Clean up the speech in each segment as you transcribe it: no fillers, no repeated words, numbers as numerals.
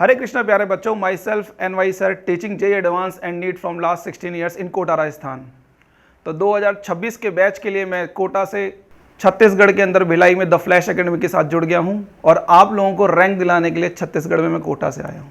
हरे कृष्णा प्यारे बच्चों, myself NY sir teaching JEE advance and NEET from last 16 years in Kota Rajasthan. तो 2026 के batch के लिए मैं कोटा से छत्तीसगढ़ के अंदर भिलाई में द फ्लैश एकेडमी के साथ जुड़ गया हूं और आप लोगों को रैंक दिलाने के लिए छत्तीसगढ़ में मैं कोटा से आया हूं।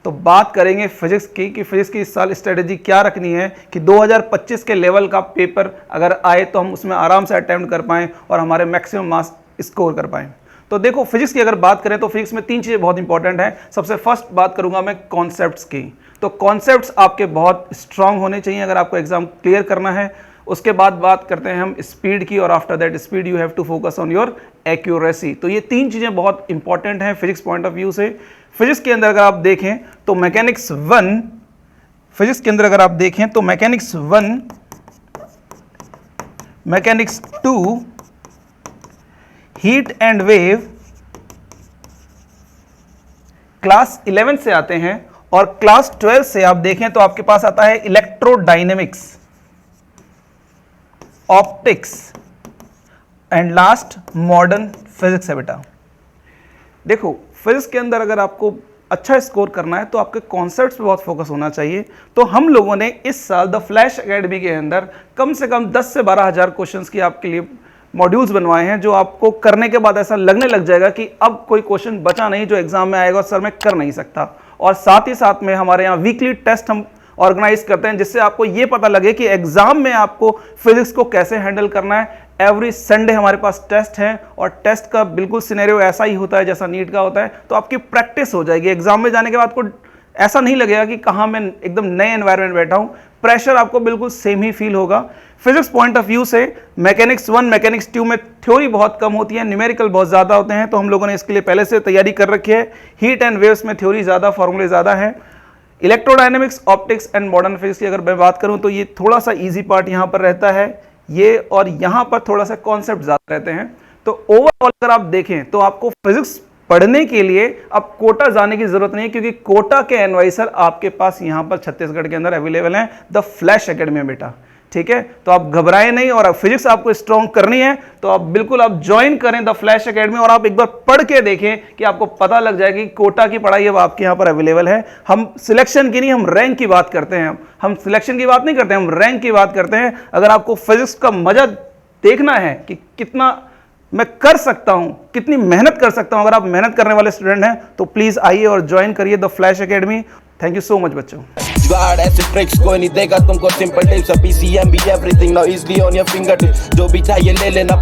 तो बात करेंगे फिजिक्स की कि फिजिक्स की इस साल स्ट्रेटेजी क्या रखनी है कि 2025 के लेवल का पेपर अगर आए तो हम उसमें आराम से अटेम्प्ट कर पाएँ और हमारे मैक्सिमम मार्क्स स्कोर कर पाएँ। तो देखो, फिजिक्स की अगर बात करें तो फिजिक्स में 3 चीज़ें बहुत इंपॉर्टेंट हैं। सबसे फर्स्ट बात करूंगा मैं कॉन्सेप्ट्स की। तो कॉन्सेप्ट्स आपके बहुत स्ट्रांग होने चाहिए अगर आपको एग्जाम क्लियर करना है। उसके बाद बात करते हैं हम स्पीड की, और after that speed you have to focus on your accuracy. तो ये 3 चीज़ें बहुत इंपॉर्टेंट हैं फिजिक्स पॉइंट ऑफ व्यू से। फिजिक्स के अंदर अगर आप देखें तो मैकेनिक्स 1, फिजिक्स के अंदर अगर आप देखें तो mechanics 1, mechanics 2, heat and wave class 11 से आते हैं, और क्लास 12 से आप देखें तो आपके पास आता है electrodynamics, optics and last modern physics है बेटा। देखो, फिजिक्स के अंदर अगर आपको अच्छा स्कोर करना है तो आपके कॉन्सेप्ट्स पे बहुत फोकस होना चाहिए। तो हम लोगों ने इस साल द फ्लैश एकेडमी के अंदर कम से कम 10 से 12,000 क्वेश्चंस की आपके लिए मॉड्यूल्स बनवाए हैं, जो आपको करने के बाद ऐसा लगने लग जाएगा कि अब कोई क्वेश्चन बचा नहीं जो एग्जाम में आएगा और सर मैं कर नहीं सकता। और साथ ही साथ में हमारे यहाँ वीकली टेस्ट हम ऑर्गेनाइज करते हैं, जिससे आपको ये पता लगे कि एग्जाम में आपको फिजिक्स को कैसे हैंडल करना है। एवरी संडे हमारे पास टेस्ट है, और टेस्ट का बिल्कुल सिनेरियो ऐसा ही होता है जैसा नीट का होता है। तो आपकी प्रैक्टिस हो जाएगी, एग्जाम में जाने के बाद को ऐसा नहीं लगेगा कि कहाँ मैं एकदम नए एनवायरनमेंट बैठा हूँ। प्रेशर आपको बिल्कुल सेम ही फील होगा। फिजिक्स पॉइंट ऑफ व्यू से मैकेनिक्स 1, मैकेनिक्स 2 में थ्योरी बहुत कम होती है, न्यूमेरिकल बहुत ज़्यादा होते हैं, तो हम लोगों ने इसके लिए पहले से तैयारी कर रखी है। हीट एंड वेव्स में थ्योरी ज़्यादा, फॉर्मूले ज़्यादा है। Electrodynamics, optics and modern physics की अगर मैं बात करूँ तो ये थोड़ा सा ईजी पार्ट यहाँ पर रहता है ये, और यहाँ पर थोड़ा सा कॉन्सेप्ट ज़्यादा रहते हैं। तो ओवरऑल अगर आप देखें तो आपको फिजिक्स पढ़ने के लिए अब कोटा जाने की जरूरत नहीं है, क्योंकि कोटा के NY सर आपके पास यहाँ पर छत्तीसगढ़ के अंदर अवेलेबल हैं द फ्लैश एकेडमी में बेटा। ठीक है, तो आप घबराएं नहीं, और फिजिक्स आपको स्ट्रॉन्ग करनी है तो आप बिल्कुल आप ज्वाइन करें द फ्लैश एकेडमी, और आप एक बार पढ़ के देखें कि आपको पता लग जाएगा कि कोटा की पढ़ाई अब आपके यहाँ पर अवेलेबल है। हम सिलेक्शन की नहीं, हम रैंक की बात करते हैं। हम सिलेक्शन की बात नहीं करते, हम रैंक की बात करते हैं। अगर आपको फिजिक्स का मजा देखना है कि कितना मैं कर सकता हूं, कितनी मेहनत कर सकता हूं, अगर आप मेहनत करने वाले स्टूडेंट हैं तो प्लीज आइए और ज्वाइन करिए the flash academy. Thank you so much बच्चों। जुगाड़ ऐसे ट्रिक्स कोई नहीं देगा तुमको, सिंपल टिप्स, PCM भी everything now easily on your finger tips, जो भी चाहिए ले लेना।